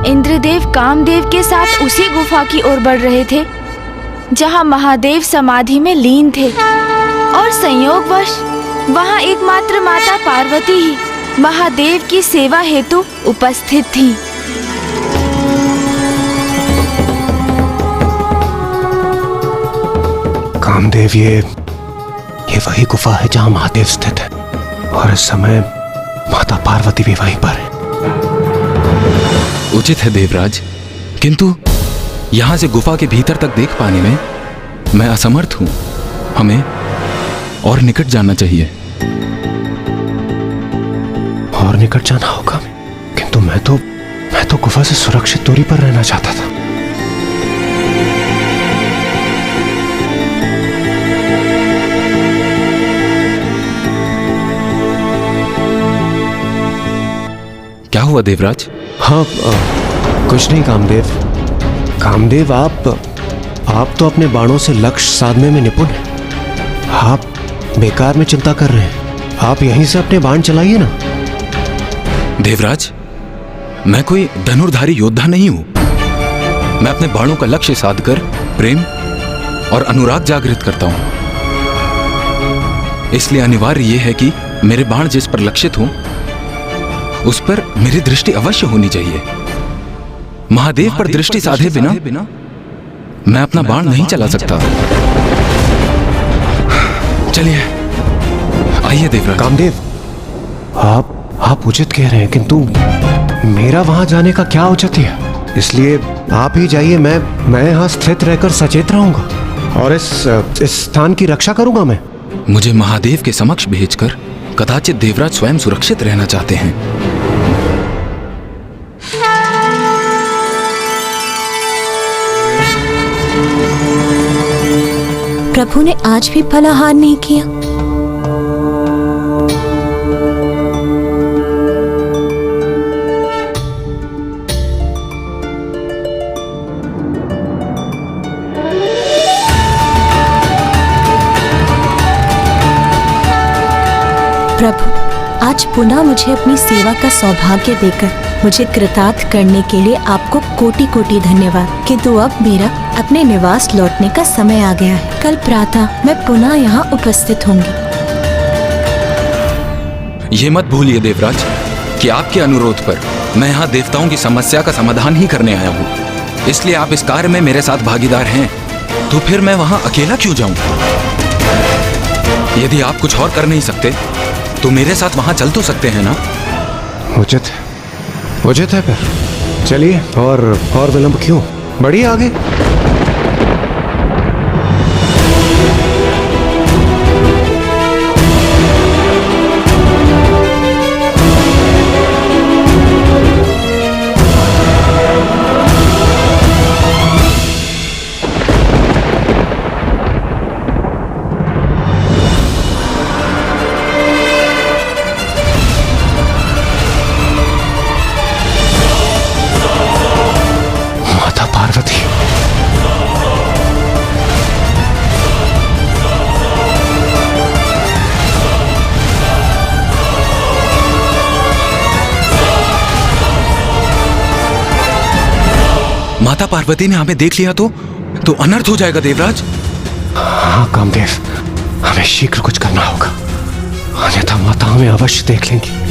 इंद्रदेव कामदेव के साथ उसी गुफा की ओर बढ़ रहे थे जहां महादेव समाधि में लीन थे, और संयोगवश वहां एकमात्र माता पार्वती ही महादेव की सेवा हेतु उपस्थित थी। कामदेव, ये वही गुफा है जहां महादेव स्थित है, और इस समय माता पार्वती भी वहीं पर है। उचित है देवराज, किंतु यहां से गुफा के भीतर तक देख पाने में मैं असमर्थ हूं। हमें और निकट जाना चाहिए। और निकट जाना होगा, किंतु मैं तो गुफा से सुरक्षित दूरी पर रहना चाहता था। क्या हुआ देवराज? हाँ, कुछ नहीं कामदेव। कामदेव, आप तो अपने बाणों से लक्ष्य साधने में निपुण हैं। आप बेकार में चिंता कर रहे हैं। आप यहीं से अपने बाण चलाइए ना। देवराज, मैं कोई धनुर्धारी योद्धा नहीं हूं। मैं अपने बाणों का लक्ष्य साधकर प्रेम और अनुराग जागृत करता हूं। इसलिए अनिवार्य यह है कि मेरे बाण जिस पर लक्षित हों उस पर मेरी दृष्टि अवश्य होनी चाहिए। महादेव पर दृष्टि साधे बिना मैं अपना बाण नहीं चला सकता। चलिए, आइए देवराज। कामदेव, आप उचित कह रहे हैं, किंतु मेरा वहां जाने का क्या औचित्य है? इसलिए आप ही जाइए। मैं यहां स्थित रहकर सचेत रहूंगा और इस स्थान की रक्षा करूंगा। मैं मुझे महादेव के समक्ष भेजकर कदाचित देवराज स्वयं सुरक्षित रहना चाहते हैं। प्रभु ने आज भी फलाहार नहीं किया। प्रभु, आज पुनः मुझे अपनी सेवा का सौभाग्य देकर मुझे कृतार्थ करने के लिए आपको कोटि कोटि धन्यवाद। किंतु अब मेरा अपने निवास लौटने का समय आ गया है। कल प्रातः मैं पुनः यहाँ उपस्थित होंगी। ये मत भूलिए देवराज कि आपके अनुरोध पर मैं यहाँ देवताओं की समस्या का समाधान ही करने आया हूँ। इसलिए आप इस कार्य में मेरे साथ भागीदार हैं, तो फिर मैं वहाँ अकेला क्यों जाऊँ? यदि आप कुछ और कर नहीं सकते तो मेरे साथ वहां चल तो सकते हैं ना? उचित है फिर चलिए। और विलंब क्यों, बढ़िए आगे। माता पार्वती ने हमें देख लिया तो अनर्थ हो जाएगा देवराज। हाँ कामदेव, हमें शीघ्र कुछ करना होगा, अन्यथा माता हमें अवश्य देख लेंगी।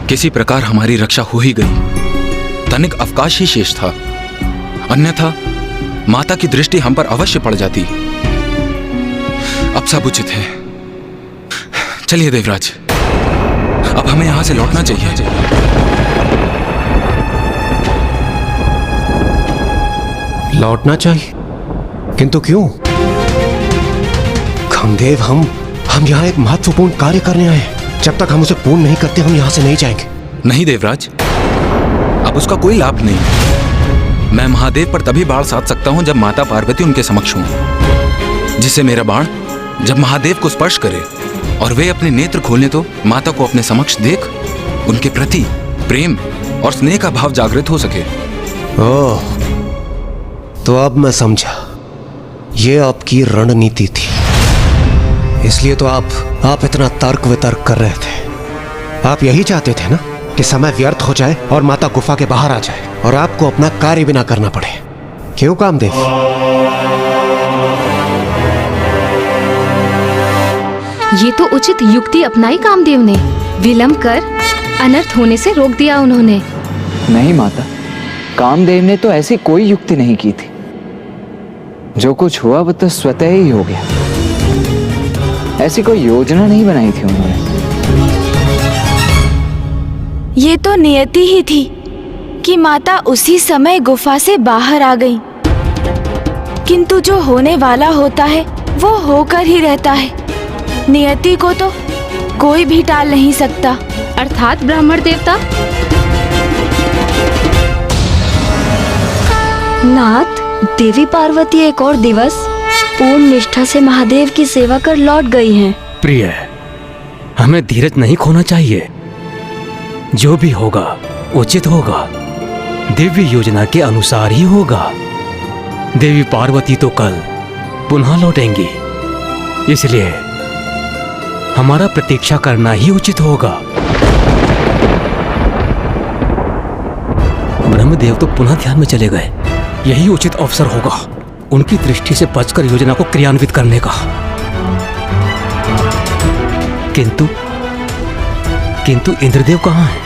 किसी प्रकार हमारी रक्षा हो ही गई। तनिक अवकाश ही शेष था, अन्यथा माता की दृष्टि हम पर अवश्य पड़ जाती। अब सब उचित है। चलिए देवराज, अब हमें यहां से लौटना चाहिए। लौटना चाहिए? किंतु क्यों? कामदेव, हम यहाँ एक महत्वपूर्ण कार्य करने आए हैं। जब तक हम उसे पूर्ण नहीं करते हम यहाँ से नहीं जाएंगे। नहीं देवराज, अब उसका कोई लाभ नहीं। मैं महादेव पर तभी बाण साध सकता हूं जब माता पार्वती उनके समक्ष हों। जिससे मेरा बाण जब महादेव को स्पर्श करे और वे अपने नेत्र खोलें तो माता को अपने समक्ष देख उनके प्रति प्रेम और स्नेह का भाव जागृत हो सके। ओह, तो अब मैं समझा, ये आपकी रणनीति थी। इसलिए तो आप इतना तर्क वितर्क कर रहे थे। आप यही चाहते थे ना कि समय व्यर्थ हो जाए और माता गुफा के बाहर आ जाए और आपको अपना कार्य भी ना करना पड़े। क्यों कामदेव? ये तो उचित युक्ति अपनाई कामदेव ने। विलंब कर अनर्थ होने से रोक दिया उन्होंने। नहीं माता, कामदेव ने तो ऐसी कोई युक्ति नहीं की थी। जो कुछ हुआ वो तो स्वतः ही हो गया। ऐसी कोई योजना नहीं बनाई थी उन्होंने। ये तो नियति ही थी कि माता उसी समय गुफा से बाहर आ गई। किंतु जो होने वाला होता है वो होकर ही रहता है। नियति को तो कोई भी टाल नहीं सकता। अर्थात ब्राह्मण देवता। नाथ, देवी पार्वती एक और दिवस पूर्ण निष्ठा से महादेव की सेवा कर लौट गई हैं। प्रिय, हमें धीरज नहीं खोना चाहिए। जो भी होगा उचित होगा, दिव्य योजना के अनुसार ही होगा। देवी पार्वती तो कल पुनः लौटेंगी, इसलिए हमारा प्रतीक्षा करना ही उचित होगा। ब्रह्मदेव तो पुनः ध्यान में चले गए। यही उचित अवसर होगा उनकी दृष्टि से बचकर योजना को क्रियान्वित करने का। किंतु इंद्रदेव कहाँ हैं?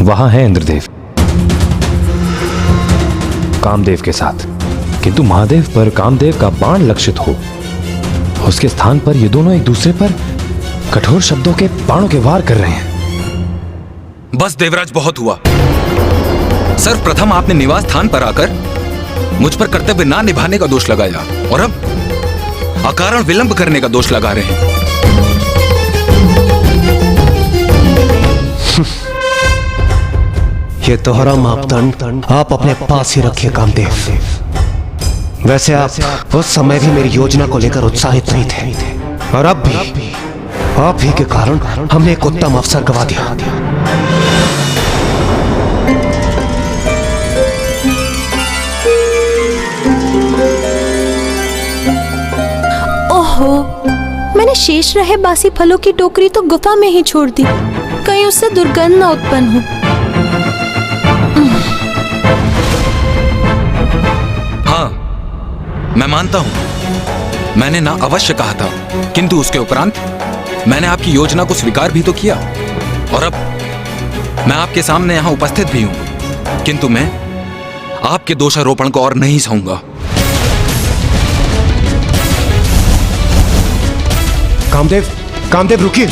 वहां है इंद्रदेव, कामदेव के साथ। किंतु महादेव पर कामदेव का बाण लक्षित हो, उसके स्थान पर ये दोनों एक दूसरे पर कठोर शब्दों के बाणों के वार कर रहे हैं। बस देवराज, बहुत हुआ। सर्वप्रथम आपने निवास स्थान पर आकर मुझ पर कर्तव्य ना निभाने का दोष लगाया और अब अकारण विलंब करने का दोष लगा रहे हैं। ये दोहरा मापदंड आप अपने पास ही रखिए कामदेव। वैसे आप उस समय भी मेरी योजना को लेकर उत्साहित नहीं थे और अब भी आप ही के कारण हमने एक उत्तम अवसर गंवा दिया। ओहो, मैंने शेष रहे बासी फलों की टोकरी तो गुफा में ही छोड़ दी। कहीं उससे दुर्गंध न उत्पन्न हो। हाँ, मैं मानता हूं, मैंने ना अवश्य कहा था, किंतु उसके उपरांत मैंने आपकी योजना को स्वीकार भी तो किया और अब मैं आपके सामने यहां उपस्थित भी हूं। किंतु मैं आपके दोषारोपण को और नहीं सहूंगा। कामदेव रुकिए।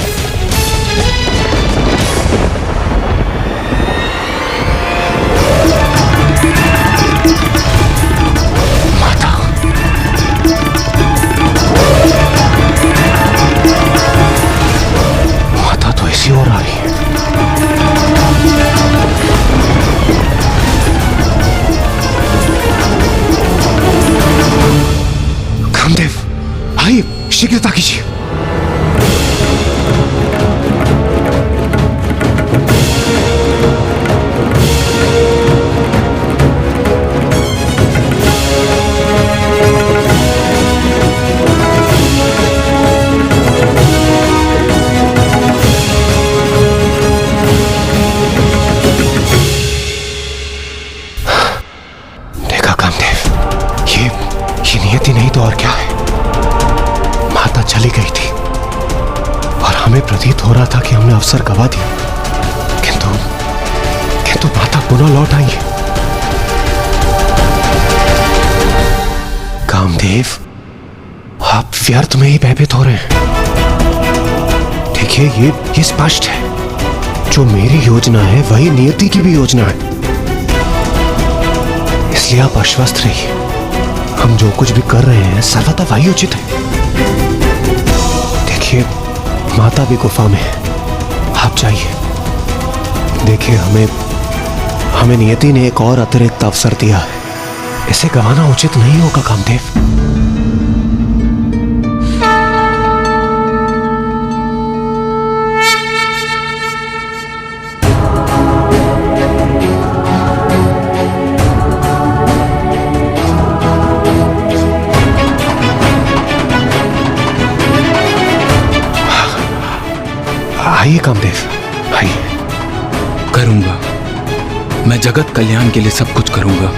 माता तो इसी ओर आ रही है। कामदेव, आइए, शीघ्रता कीजिए। नियति नहीं तो और क्या है। माता चली गई थी और हमें प्रतीत हो रहा था कि हमने अवसर गंवा दिया, किंतु माता पुनः लौट आई है। कामदेव, आप व्यर्थ में ही भयभीत हो रहे हैं। देखिए, ये स्पष्ट है, जो मेरी योजना है वही नियति की भी योजना है। इसलिए आप आश्वस्त रहिए, हम जो कुछ भी कर रहे हैं सर्वथा वही उचित है। देखिए, माता भी गुफा में है, आप जाइए। देखिए, हमें नियति ने एक और अतिरिक्त अवसर दिया है, इसे गंवाना उचित नहीं होगा कामदेव। आइए कामदेव, आइए। करूंगा, मैं जगत कल्याण के लिए सब कुछ करूंगा।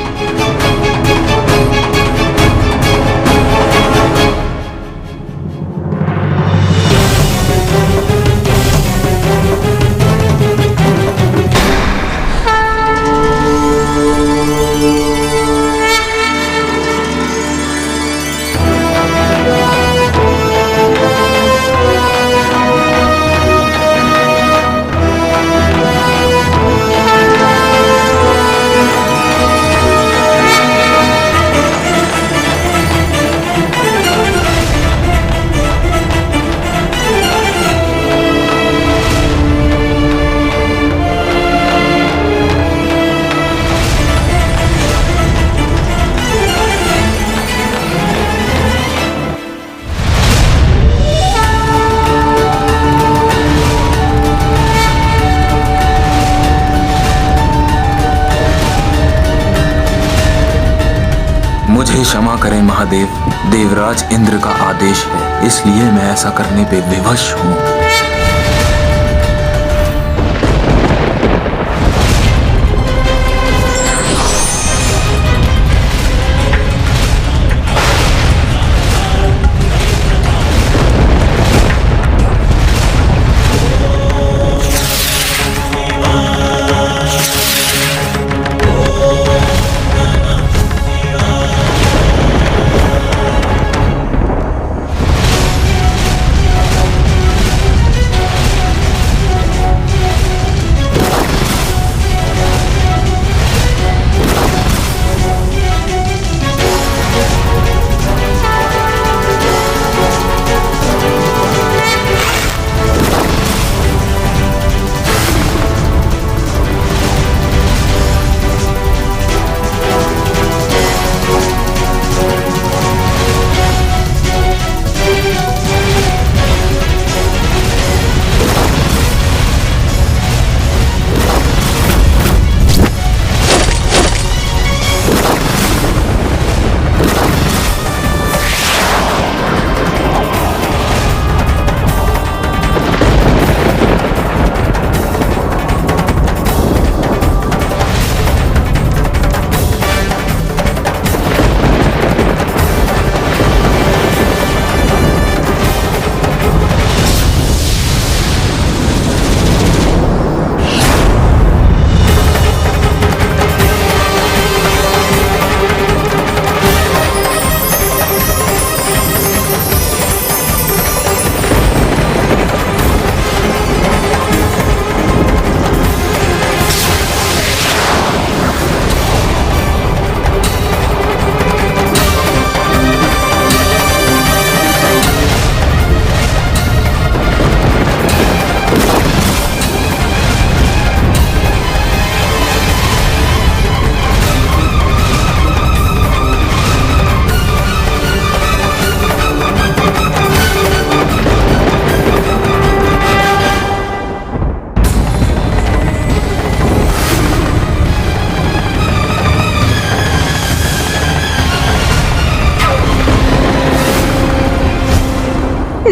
मुझे क्षमा करें महादेव, देवराज इंद्र का आदेश है, इसलिए मैं ऐसा करने पे विवश हूँ।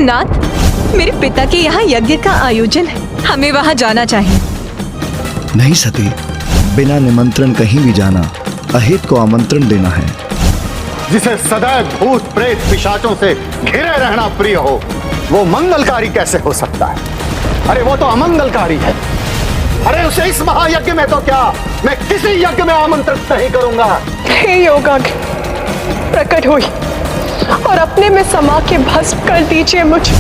नाथ, मेरे पिता के यहाँ यज्ञ का आयोजन है, हमें वहाँ जाना चाहिए। नहीं सती, बिना निमंत्रण कहीं भी जाना अहित को आमंत्रण देना है। जिसे सदैव भूत प्रेत पिशाचों से घिरे रहना प्रिय हो, वो मंगलकारी कैसे हो सकता है? अरे वो तो अमंगलकारी है। अरे उसे इस महायज्ञ में तो क्या, मैं किसी यज्ञ में आमंत्रित नहीं करूंगा। हे योगा प्रकट हुई, और अपने में समा के भस्म कर दीजिए मुझे।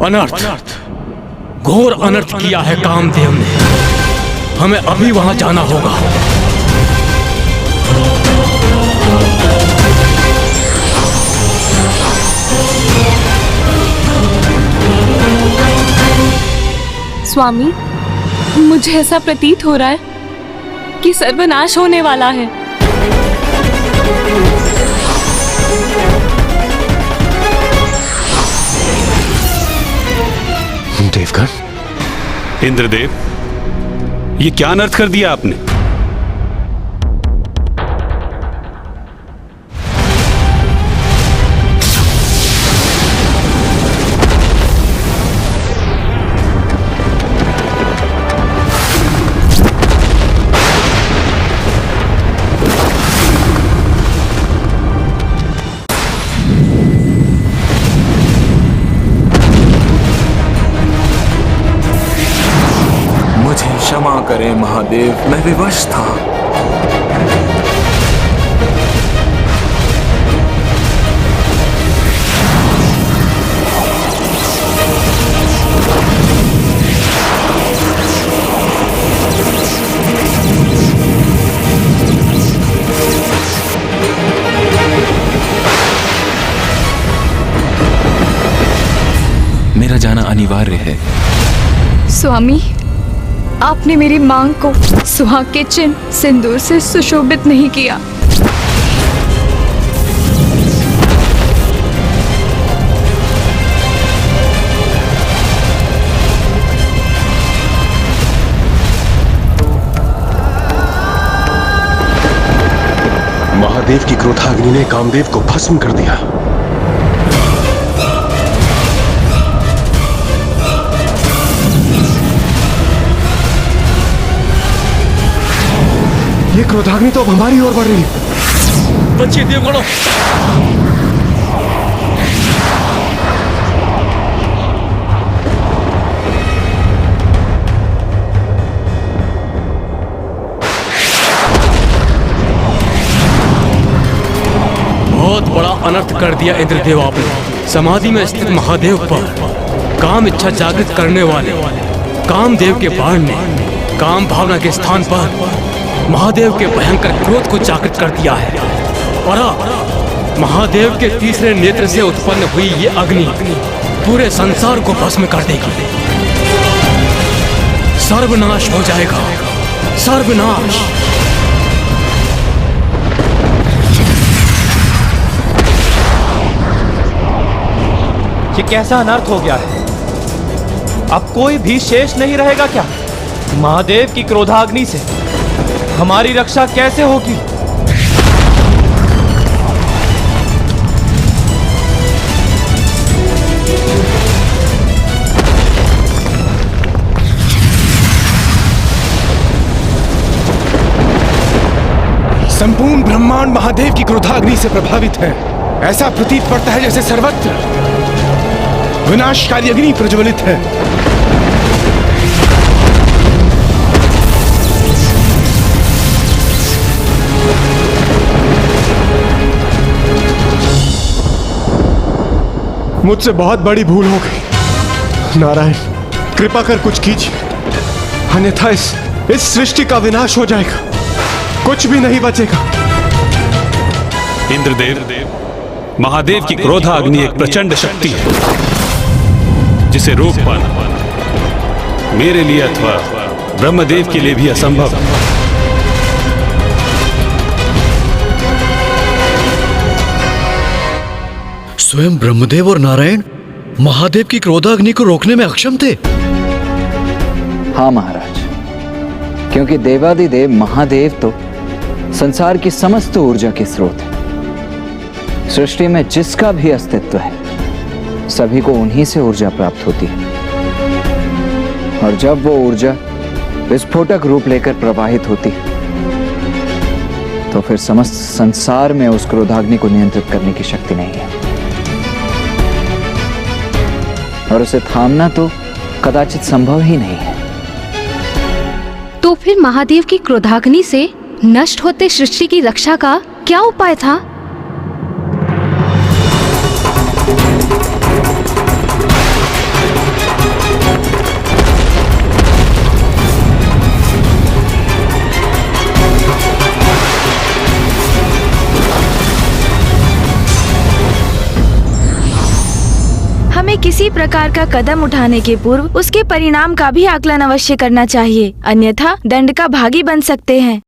अनर्थ, घोर अनर्थ किया है कामदेव ने। हमें अभी वहां जाना होगा। स्वामी, मुझे ऐसा प्रतीत हो रहा है कि सर्वनाश होने वाला है। देवगण, इंद्रदेव, ये क्या अनर्थ कर दिया आपने? क्षमा करें महादेव, मैं विवश था। मेरा जाना अनिवार्य है। स्वामी, आपने मेरी मांग को सुहाग के चिन्ह सिंदूर से सुशोभित नहीं किया। महादेव की क्रोधाग्नि ने कामदेव को भस्म कर दिया। ये क्रोधाग्नि तो अब हमारी ओर बढ़ रही है। बचिए देवगणों। बहुत बड़ा अनर्थ कर दिया इंद्रदेव आपने। समाधि में स्थित महादेव पर काम इच्छा जागृत करने वाले कामदेव के बाण ने काम भावना के स्थान पर महादेव के भयंकर क्रोध को जागृत कर दिया है। और महादेव के तीसरे नेत्र से उत्पन्न हुई ये अग्नि पूरे संसार को भस्म कर देगी। सर्वनाश हो जाएगा, सर्वनाश। ये कैसा अनर्थ हो गया है? अब कोई भी शेष नहीं रहेगा क्या? महादेव की क्रोधाग्नि से हमारी रक्षा कैसे होगी? संपूर्ण ब्रह्मांड महादेव की क्रोधाग्नि से प्रभावित है। ऐसा प्रतीत पड़ता है जैसे सर्वत्र विनाशकारी अग्नि प्रज्वलित है। मुझसे बहुत बड़ी भूल हो गई। नारायण, कृपा कर कुछ कीजिए, अन्यथा इस सृष्टि का विनाश हो जाएगा, कुछ भी नहीं बचेगा। इंद्रदेव, महादेव की क्रोधाग्नि एक प्रचंड शक्ति है जिसे रोक पाना मेरे लिए अथवा ब्रह्मदेव के लिए भी असंभव है। स्वयं ब्रह्मदेव और नारायण महादेव की क्रोधाग्नि को रोकने में अक्षम थे। हाँ महाराज, क्योंकि देवादिदेव महादेव तो संसार की समस्त ऊर्जा के स्रोत है। सृष्टि में जिसका भी अस्तित्व है सभी को उन्हीं से ऊर्जा प्राप्त होती है, और जब वो ऊर्जा विस्फोटक रूप लेकर प्रवाहित होती है तो फिर समस्त संसार में उस क्रोधाग्नि को नियंत्रित करने की शक्ति नहीं है, और उसे थामना तो कदाचित संभव ही नहीं है। तो फिर महादेव की क्रोधाग्नि से नष्ट होते सृष्टि की रक्षा का क्या उपाय था? हमें किसी प्रकार का कदम उठाने के पूर्व उसके परिणाम का भी आकलन अवश्य करना चाहिए, अन्यथा दंड का भागी बन सकते हैं।